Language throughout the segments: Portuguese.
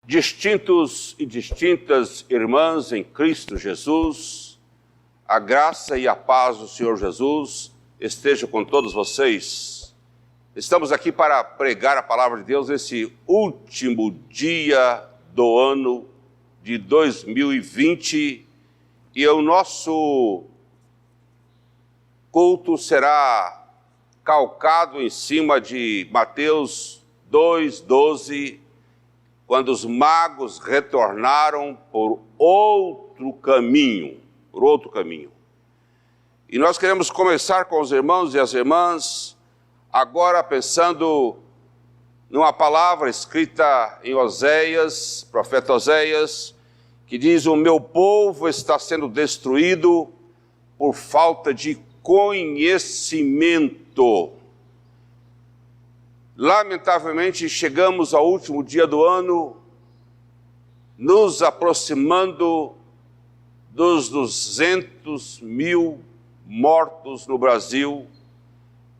Distintos e distintas irmãs em Cristo Jesus, a graça e a paz do Senhor Jesus esteja com todos vocês. Estamos aqui para pregar a palavra de Deus nesse último dia do ano de 2020 e o nosso culto será calcado em cima de Mateus 2:12, quando os magos retornaram por outro caminho. E nós queremos começar com os irmãos e as irmãs, agora pensando numa palavra escrita em Oséias, profeta Oséias, que diz: o meu povo está sendo destruído por falta de conhecimento. Lamentavelmente, chegamos ao último dia do ano, nos aproximando dos 200 mil mortos no Brasil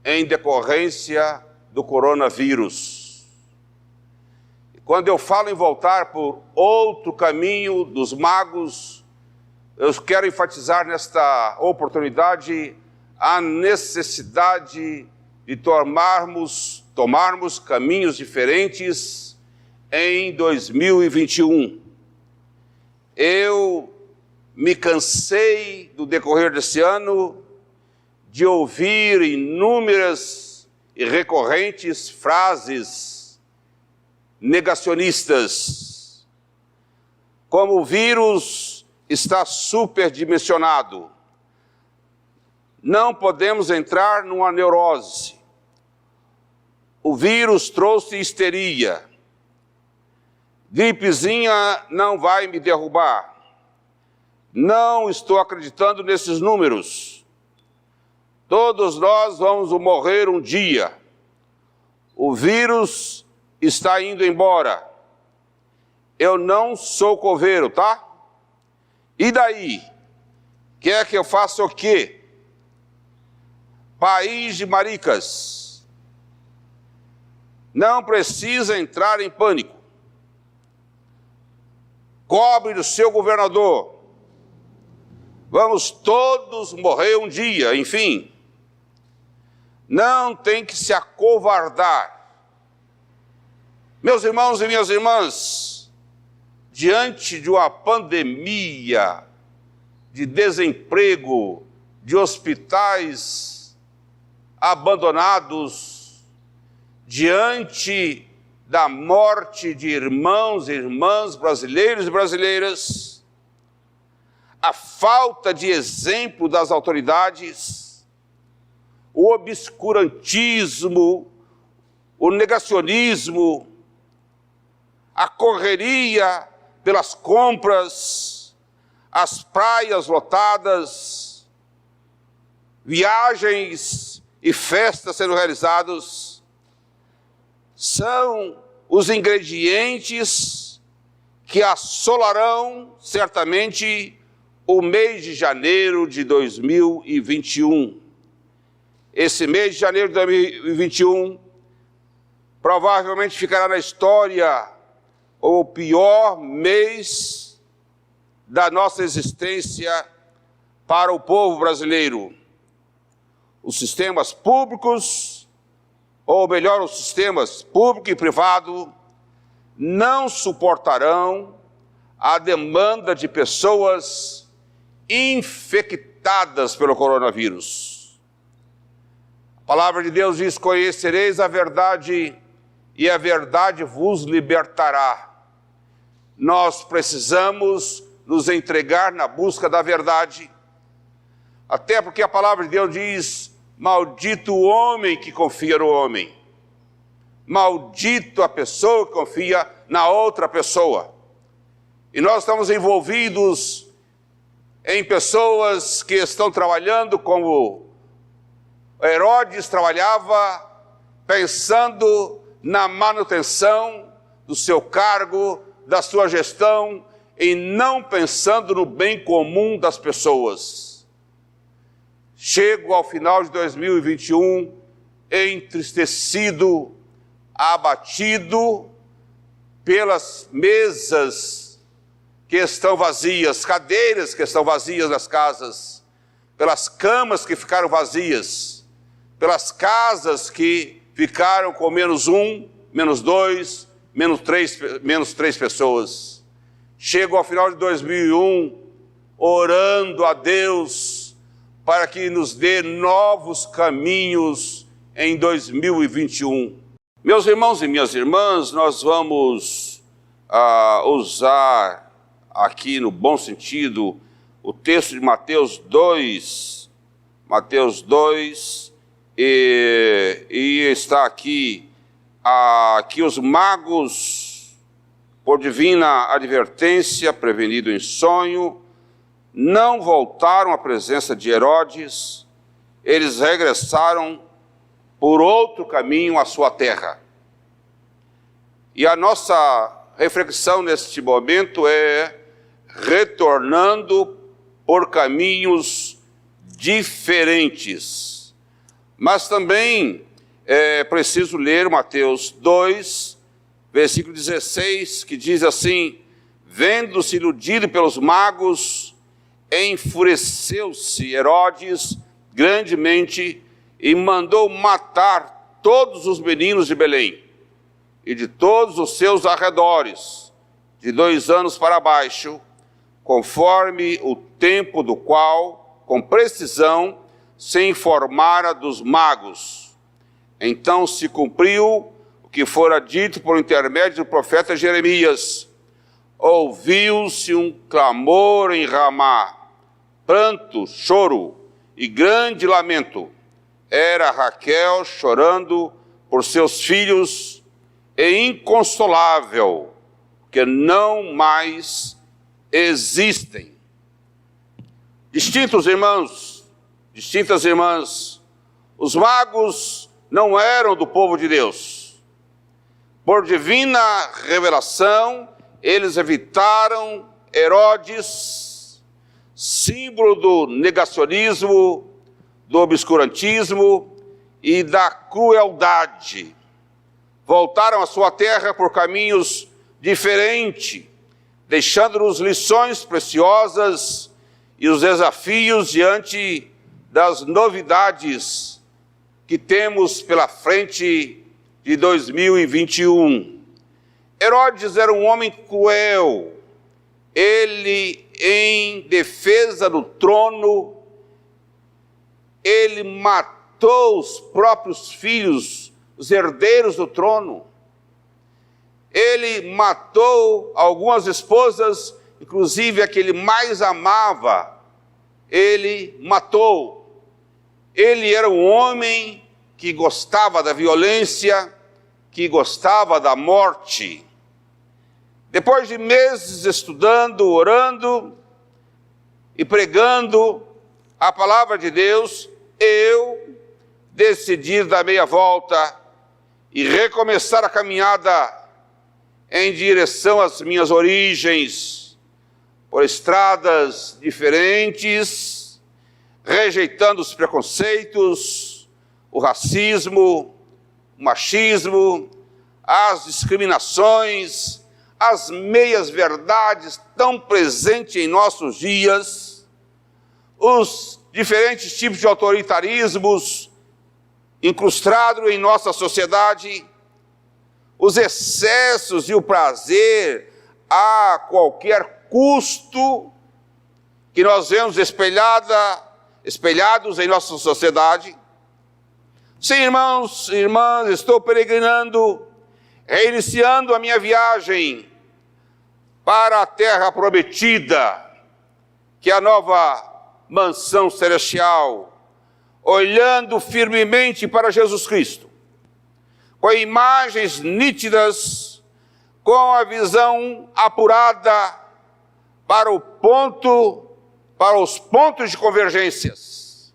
em decorrência do coronavírus. Quando eu falo em voltar por outro caminho dos magos, eu quero enfatizar nesta oportunidade a necessidade de tomarmos caminhos diferentes em 2021. Eu me cansei, do decorrer desse ano, de ouvir inúmeras e recorrentes frases negacionistas, como o vírus está superdimensionado, não podemos entrar numa neurose, o vírus trouxe histeria, gripezinha não vai me derrubar. Não estou acreditando nesses números. Todos nós vamos morrer um dia. O vírus está indo embora. Eu não sou coveiro, tá? E daí? Quer que eu faça o quê? País de maricas. Não precisa entrar em pânico. Cobre do seu governador. Vamos todos morrer um dia, enfim. Não tem que se acovardar. Meus irmãos e minhas irmãs, diante de uma pandemia, de desemprego, de hospitais abandonados, diante da morte de irmãos e irmãs brasileiros e brasileiras, a falta de exemplo das autoridades, o obscurantismo, o negacionismo, a correria pelas compras, as praias lotadas, viagens e festas sendo realizadas, são os ingredientes que assolarão certamente o mês de janeiro de 2021. Esse mês de janeiro de 2021 provavelmente ficará na história o pior mês da nossa existência para o povo brasileiro. Os sistemas públicos, ou melhor, os sistemas público e privado, não suportarão a demanda de pessoas infectadas pelo coronavírus. A palavra de Deus diz: conhecereis a verdade e a verdade vos libertará. Nós precisamos nos entregar na busca da verdade, até porque a palavra de Deus diz: maldito o homem que confia no homem, maldito a pessoa que confia na outra pessoa. E nós estamos envolvidos em pessoas que estão trabalhando como Herodes trabalhava, pensando na manutenção do seu cargo, da sua gestão, e não pensando no bem comum das pessoas. Chego ao final de 2021 entristecido, abatido, pelas mesas que estão vazias, cadeiras que estão vazias nas casas, pelas camas que ficaram vazias, pelas casas que ficaram com menos um, menos dois, menos três pessoas. Chego ao final de 2001, orando a Deus para que nos dê novos caminhos em 2021. Meus irmãos e minhas irmãs, nós vamos usar aqui no bom sentido o texto de Mateus 2, e está aqui que os magos, por divina advertência, prevenido em sonho, não voltaram à presença de Herodes, eles regressaram por outro caminho à sua terra. E a nossa reflexão neste momento é retornando por caminhos diferentes. Mas também é preciso ler Mateus 2, versículo 16, que diz assim: vendo-se iludido pelos magos, enfureceu-se Herodes grandemente e mandou matar todos os meninos de Belém e de todos os seus arredores, de 2 anos para baixo, conforme o tempo do qual, com precisão, se informara dos magos. Então se cumpriu o que fora dito por intermédio do profeta Jeremias. Ouviu-se um clamor em Ramá, pranto, choro e grande lamento. Era Raquel chorando por seus filhos e inconsolável, que não mais existem. Distintas irmãs, os magos não eram do povo de Deus. Por divina revelação, eles evitaram Herodes, símbolo do negacionismo, do obscurantismo e da crueldade. Voltaram à sua terra por caminhos diferentes, deixando-nos lições preciosas e os desafios diante das novidades que temos pela frente de 2021. Herodes era um homem cruel. Ele, em defesa do trono, ele matou os próprios filhos, os herdeiros do trono. Ele matou algumas esposas, inclusive a que ele mais amava, ele matou. Ele era um homem que gostava da violência, que gostava da morte. Depois de meses estudando, orando e pregando a palavra de Deus, eu decidi dar meia volta e recomeçar a caminhada em direção às minhas origens, por estradas diferentes, rejeitando os preconceitos, o racismo, o machismo, as discriminações, as meias-verdades tão presentes em nossos dias, os diferentes tipos de autoritarismos incrustados em nossa sociedade, os excessos e o prazer a qualquer custo que nós vemos espelhados em nossa sociedade. Sim, irmãos e irmãs, estou peregrinando, reiniciando a minha viagem para a terra prometida, que é a nova mansão celestial, olhando firmemente para Jesus Cristo, com imagens nítidas, com a visão apurada para os pontos de convergências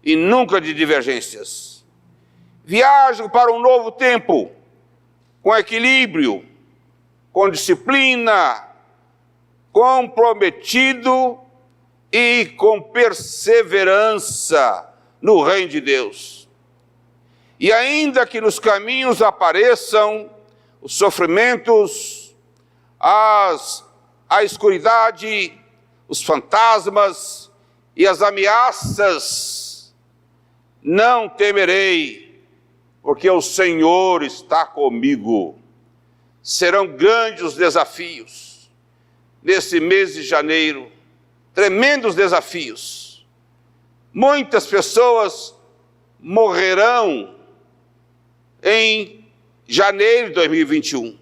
e nunca de divergências. Viajo para um novo tempo, com equilíbrio, com disciplina, comprometido e com perseverança no reino de Deus. E ainda que nos caminhos apareçam os sofrimentos, a escuridade, os fantasmas e as ameaças, não temerei, porque o Senhor está comigo. Serão grandes os desafios nesse mês de janeiro, tremendos desafios. Muitas pessoas morrerão em janeiro de 2021,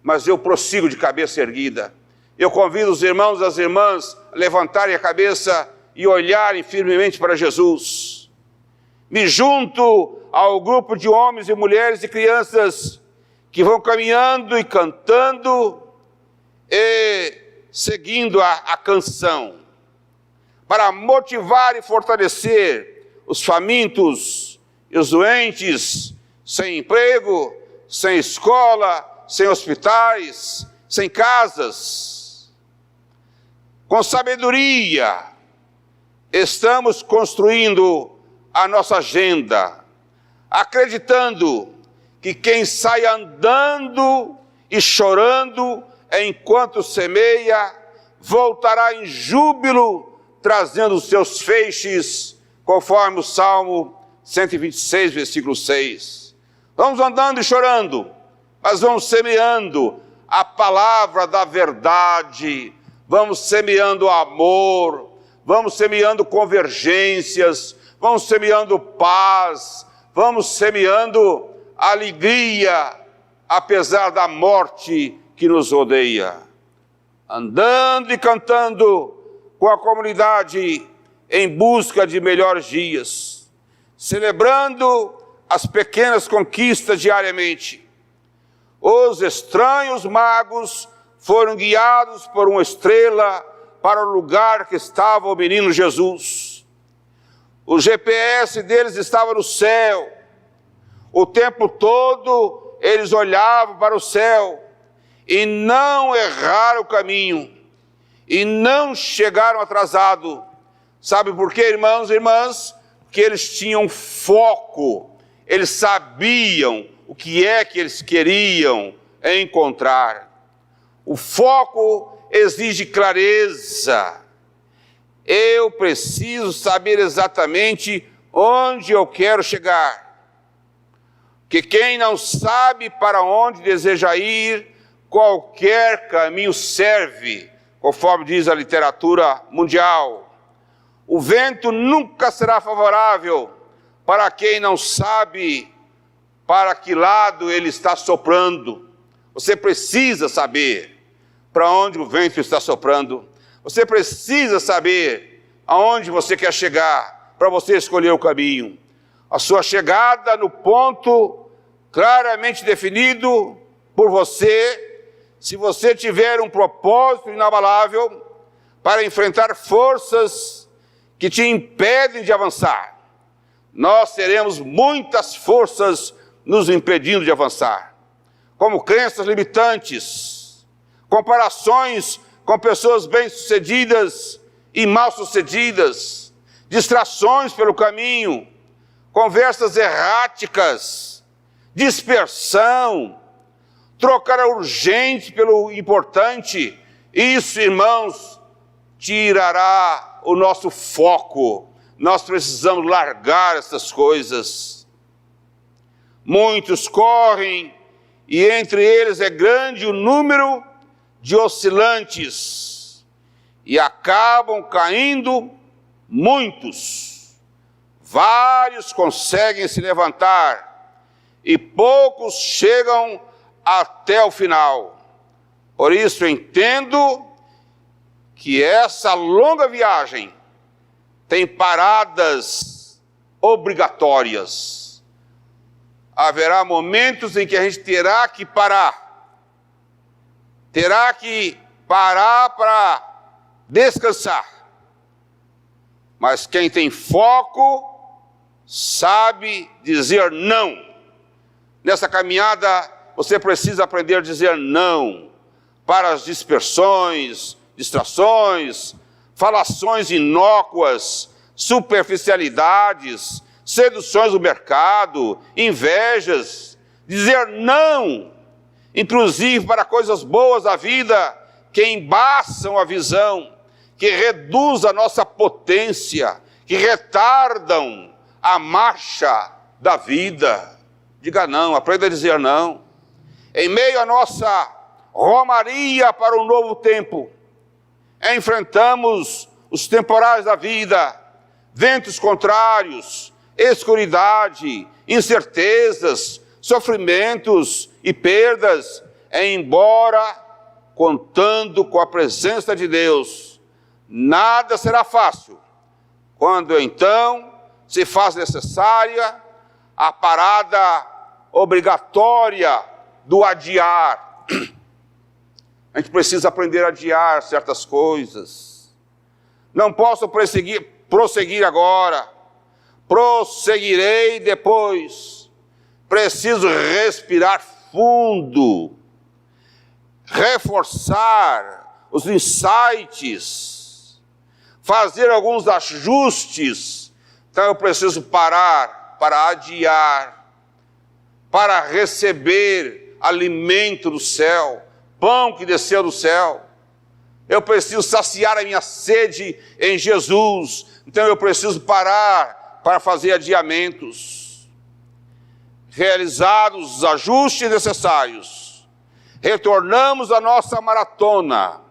mas eu prossigo de cabeça erguida. Eu convido os irmãos e as irmãs a levantarem a cabeça e olharem firmemente para Jesus. Me junto ao grupo de homens e mulheres e crianças que vão caminhando e cantando e seguindo a canção, para motivar e fortalecer os famintos e os doentes, sem emprego, sem escola, sem hospitais, sem casas. Com sabedoria, estamos construindo a nossa agenda, acreditando que quem sai andando e chorando enquanto semeia, voltará em júbilo, trazendo os seus feixes, conforme o Salmo 126, versículo 6. Vamos andando e chorando, mas vamos semeando a palavra da verdade, vamos semeando amor, vamos semeando convergências, vamos semeando paz, vamos semeando alegria, apesar da morte que nos rodeia. Andando e cantando com a comunidade em busca de melhores dias, celebrando as pequenas conquistas diariamente. Os estranhos magos foram guiados por uma estrela para o lugar que estava o menino Jesus. O GPS deles estava no céu. O tempo todo eles olhavam para o céu e não erraram o caminho, e não chegaram atrasados. Sabe por quê, irmãos e irmãs? Porque eles tinham foco, eles sabiam o que é que eles queriam encontrar. O foco exige clareza. Eu preciso saber exatamente onde eu quero chegar. Que quem não sabe para onde deseja ir, qualquer caminho serve, conforme diz a literatura mundial. O vento nunca será favorável para quem não sabe para que lado ele está soprando. Você precisa saber para onde o vento está soprando. Você precisa saber aonde você quer chegar para você escolher o caminho. A sua chegada no ponto claramente definido por você, se você tiver um propósito inabalável para enfrentar forças que te impedem de avançar. Nós teremos muitas forças nos impedindo de avançar, como crenças limitantes, comparações com pessoas bem-sucedidas e mal-sucedidas, distrações pelo caminho, conversas erráticas, dispersão, trocar o urgente pelo importante. Isso, irmãos, tirará o nosso foco. Nós precisamos largar essas coisas. Muitos correm, e entre eles é grande o número de oscilantes, e acabam caindo muitos. Vários conseguem se levantar, e poucos chegam até o final. Por isso entendo que essa longa viagem tem paradas obrigatórias. Haverá momentos em que a gente terá que parar para descansar. Mas quem tem foco sabe dizer não. Nessa caminhada, você precisa aprender a dizer não para as dispersões, distrações, falações inócuas, superficialidades, seduções do mercado, invejas. Dizer não inclusive para coisas boas da vida, que embaçam a visão, que reduzem a nossa potência, que retardam a marcha da vida. Diga não, aprenda a dizer não. Em meio à nossa romaria para um novo tempo, enfrentamos os temporais da vida, ventos contrários, escuridade, incertezas, sofrimentos e perdas, embora contando com a presença de Deus, nada será fácil, quando então se faz necessária a parada obrigatória do adiar. A gente precisa aprender a adiar certas coisas. Não posso prosseguir agora, prosseguirei depois. Preciso respirar fundo, reforçar os insights, fazer alguns ajustes. Então eu preciso parar para adiar, para receber alimento do céu, pão que desceu do céu. Eu preciso saciar a minha sede em Jesus. Então eu preciso parar para fazer adiamentos. Realizados os ajustes necessários, retornamos à nossa maratona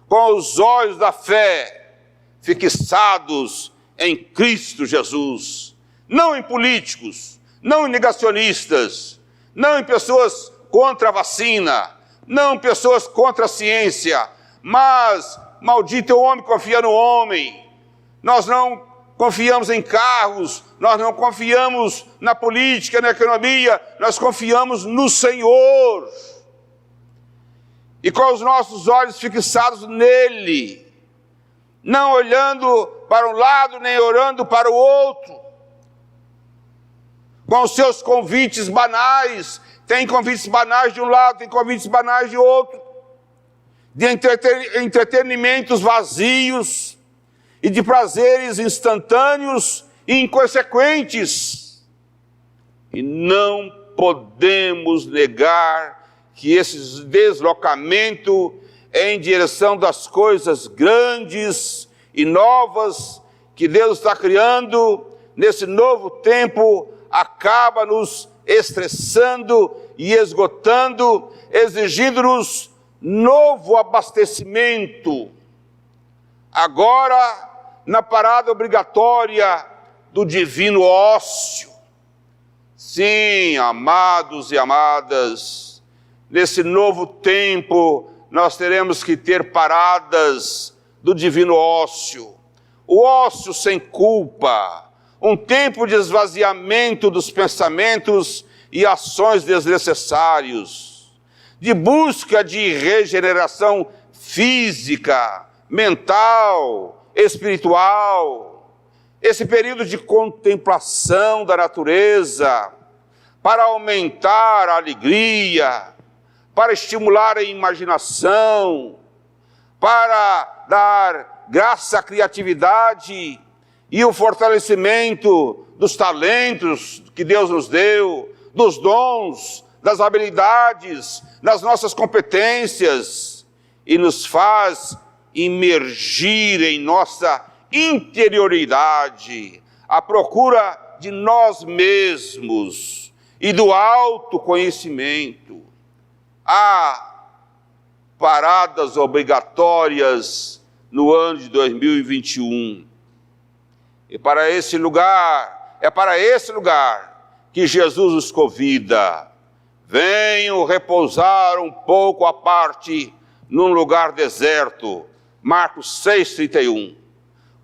com os olhos da fé fixados em Cristo Jesus. Não em políticos, não em negacionistas, não em pessoas contra a vacina, não em pessoas contra a ciência, mas maldito é o homem que confia no homem. Nós não confiamos em carros, nós não confiamos na política, na economia, nós confiamos no Senhor. E com os nossos olhos fixados nele, não olhando para um lado, nem olhando para o outro, com os seus convites banais. Tem convites banais de um lado, tem convites banais de outro, de entretenimentos vazios e de prazeres instantâneos e inconsequentes. E não podemos negar que esse deslocamento em direção das coisas grandes e novas que Deus está criando nesse novo tempo acaba nos estressando e esgotando, exigindo-nos novo abastecimento. Agora, na parada obrigatória do divino ócio. Sim, amados e amadas, nesse novo tempo nós teremos que ter paradas do divino ócio. O ócio sem culpa, um tempo de esvaziamento dos pensamentos e ações desnecessários, de busca de regeneração física, mental, espiritual. Esse período de contemplação da natureza, para aumentar a alegria, para estimular a imaginação, para dar graça à criatividade e o fortalecimento dos talentos que Deus nos deu, dos dons, das habilidades, das nossas competências, e nos faz imergir em nossa interioridade, à procura de nós mesmos e do autoconhecimento. Há paradas obrigatórias no ano de 2021. E para esse lugar, é para esse lugar que Jesus nos convida. Venham repousar um pouco à parte num lugar deserto. Marcos 6,31.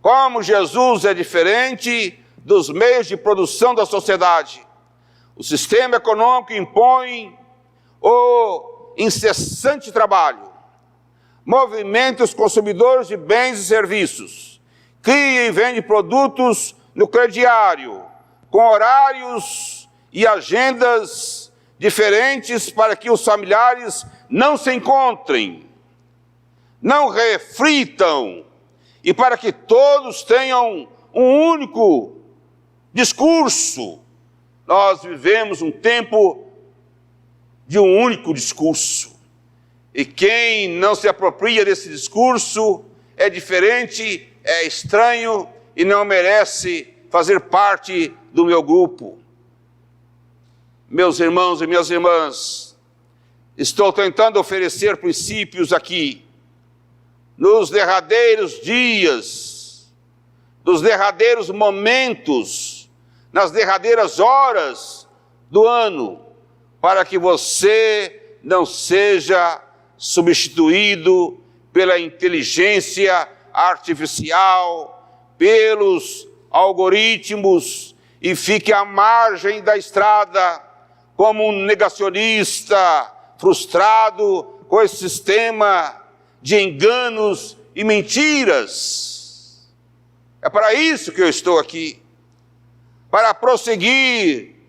Como Jesus é diferente dos meios de produção da sociedade. O sistema econômico impõe o incessante trabalho, movimenta os consumidores de bens e serviços, cria e vende produtos no crediário, com horários e agendas diferentes para que os familiares não se encontrem, não reflitam, e para que todos tenham um único discurso. Nós vivemos um tempo de um único discurso. E quem não se apropria desse discurso é diferente, é estranho e não merece fazer parte do meu grupo. Meus irmãos e minhas irmãs, estou tentando oferecer princípios aqui, nos derradeiros dias, nos derradeiros momentos, nas derradeiras horas do ano, para que você não seja substituído pela inteligência artificial, pelos algoritmos e fique à margem da estrada como um negacionista frustrado com esse sistema de enganos e mentiras. É para isso que eu estou aqui, para prosseguir,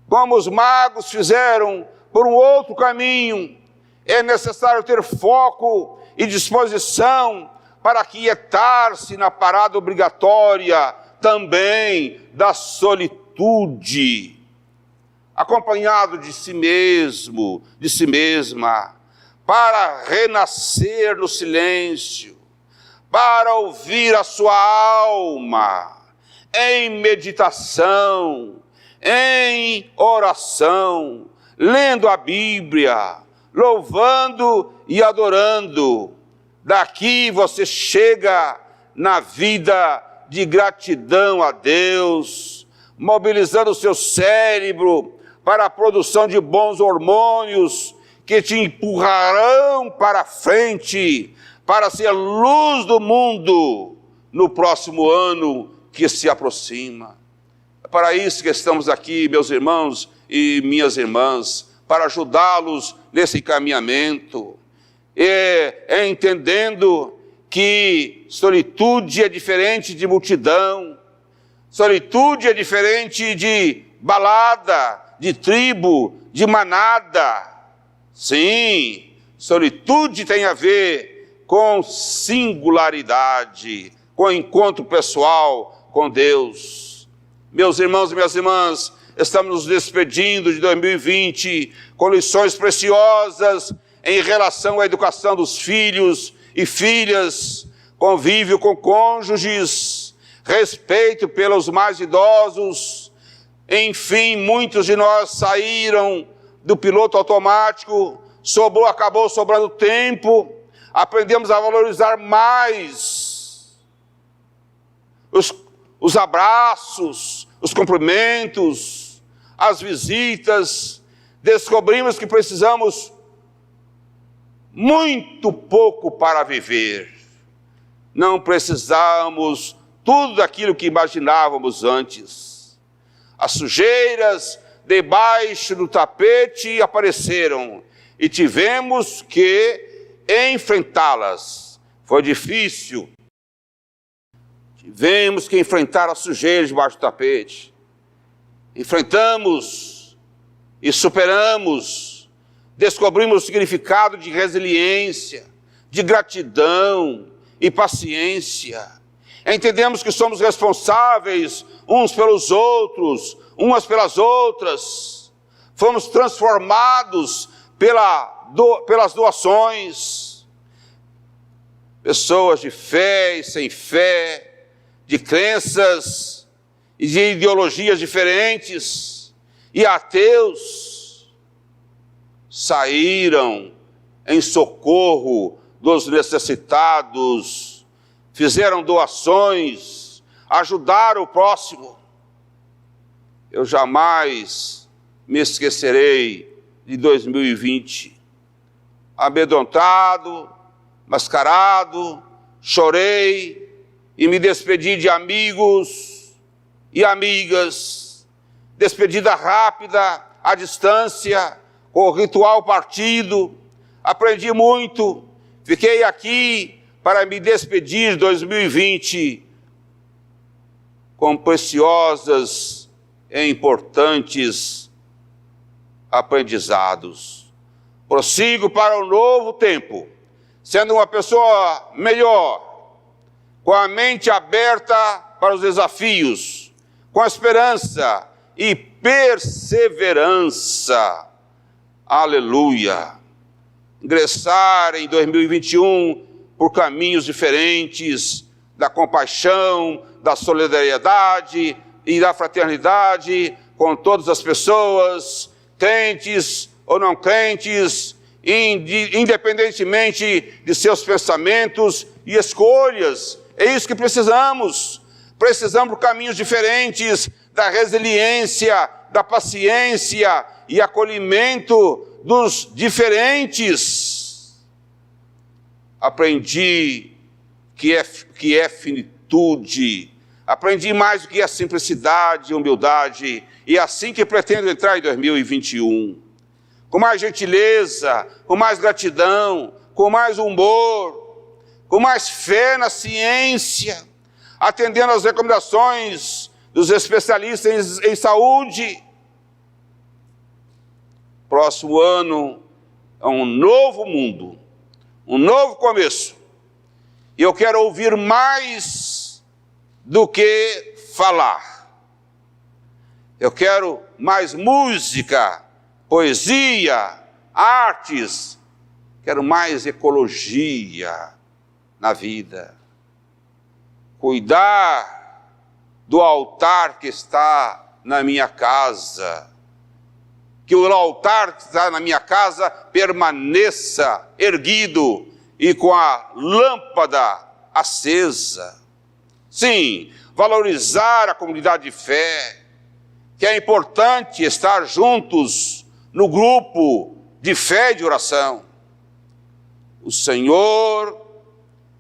como os magos fizeram, por um outro caminho. É necessário ter foco e disposição para aquietar-se na parada obrigatória também da solitude, acompanhado de si mesmo, de si mesma, para renascer no silêncio, para ouvir a sua alma em meditação, em oração, lendo a Bíblia, louvando e adorando. Daqui você chega na vida de gratidão a Deus, mobilizando o seu cérebro para a produção de bons hormônios que te empurrarão para frente, para ser luz do mundo no próximo ano que se aproxima. É para isso que estamos aqui, meus irmãos e minhas irmãs, para ajudá-los nesse encaminhamento, entendendo que solitude é diferente de multidão, solitude é diferente de balada, de tribo, de manada. Sim, solitude tem a ver com singularidade, com encontro pessoal com Deus. Meus irmãos e minhas irmãs, estamos nos despedindo de 2020 com lições preciosas em relação à educação dos filhos e filhas, convívio com cônjuges, respeito pelos mais idosos. Enfim, muitos de nós saíram do piloto automático, acabou sobrando tempo, aprendemos a valorizar mais os abraços, os cumprimentos, as visitas. Descobrimos que precisamos muito pouco para viver. Não precisamos tudo daquilo que imaginávamos antes. As sujeiras debaixo do tapete apareceram e tivemos que enfrentá-las. Foi difícil. Tivemos que enfrentar as sujeiras debaixo do tapete. Enfrentamos e superamos. Descobrimos o significado de resiliência, de gratidão e paciência. Entendemos que somos responsáveis uns pelos outros, umas pelas outras. Fomos transformados pelas doações. Pessoas de fé e sem fé, de crenças e de ideologias diferentes, e ateus, saíram em socorro dos necessitados, fizeram doações, ajudaram o próximo. Eu jamais me esquecerei de 2020, amedrontado, mascarado, chorei e me despedi de amigos e amigas, despedida rápida, à distância, com o ritual partido. Aprendi muito, fiquei aqui para me despedir de 2020 com preciosas e importantes aprendizados. Prossigo para um novo tempo, sendo uma pessoa melhor, com a mente aberta para os desafios, com a esperança e perseverança Aleluia. Ingressar em 2021 por caminhos diferentes da compaixão, da solidariedade e da fraternidade com todas as pessoas, crentes ou não crentes, independentemente de seus pensamentos e escolhas. É isso que precisamos. Precisamos por caminhos diferentes da resiliência, da paciência e acolhimento dos diferentes. Aprendi que é finitude. Aprendi mais do que a simplicidade e humildade. E é assim que pretendo entrar em 2021. Com mais gentileza, com mais gratidão, com mais humor, com mais fé na ciência, atendendo às recomendações dos especialistas em saúde. Próximo ano é um novo mundo, um novo começo. E eu quero ouvir mais do que falar. Eu quero mais música, poesia, artes. Quero mais ecologia na vida. Cuidar do altar que está na minha casa. Que o altar que está na minha casa permaneça erguido e com a lâmpada acesa. Sim, valorizar a comunidade de fé, que é importante estar juntos no grupo de fé e de oração. O Senhor,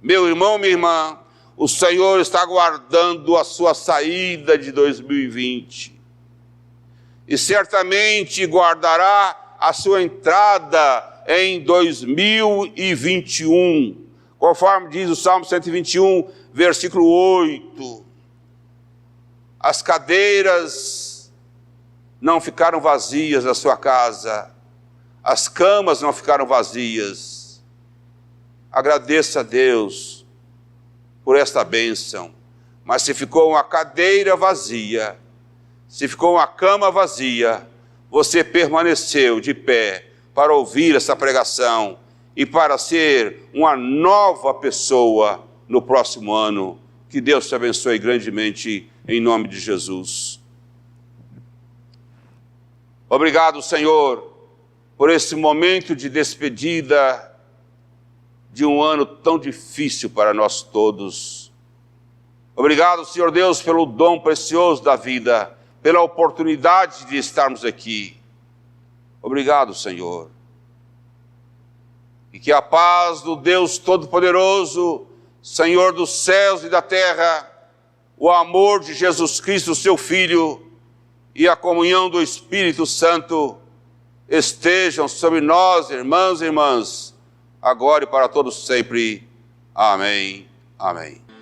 meu irmão, minha irmã, o Senhor está aguardando a sua saída de 2020. E certamente guardará a sua entrada em 2021, conforme diz o Salmo 121, versículo 8. As cadeiras não ficaram vazias da sua casa, as camas não ficaram vazias. Agradeça a Deus por esta bênção. Mas se ficou uma cadeira vazia, se ficou uma cama vazia, você permaneceu de pé para ouvir essa pregação e para ser uma nova pessoa no próximo ano. Que Deus te abençoe grandemente, em nome de Jesus. Obrigado, Senhor, por esse momento de despedida de um ano tão difícil para nós todos. Obrigado, Senhor Deus, pelo dom precioso da vida, pela oportunidade de estarmos aqui. Obrigado, Senhor. E que a paz do Deus Todo-Poderoso, Senhor dos céus e da terra, o amor de Jesus Cristo, seu Filho, e a comunhão do Espírito Santo estejam sobre nós, irmãos e irmãs, agora e para todos sempre. Amém. Amém.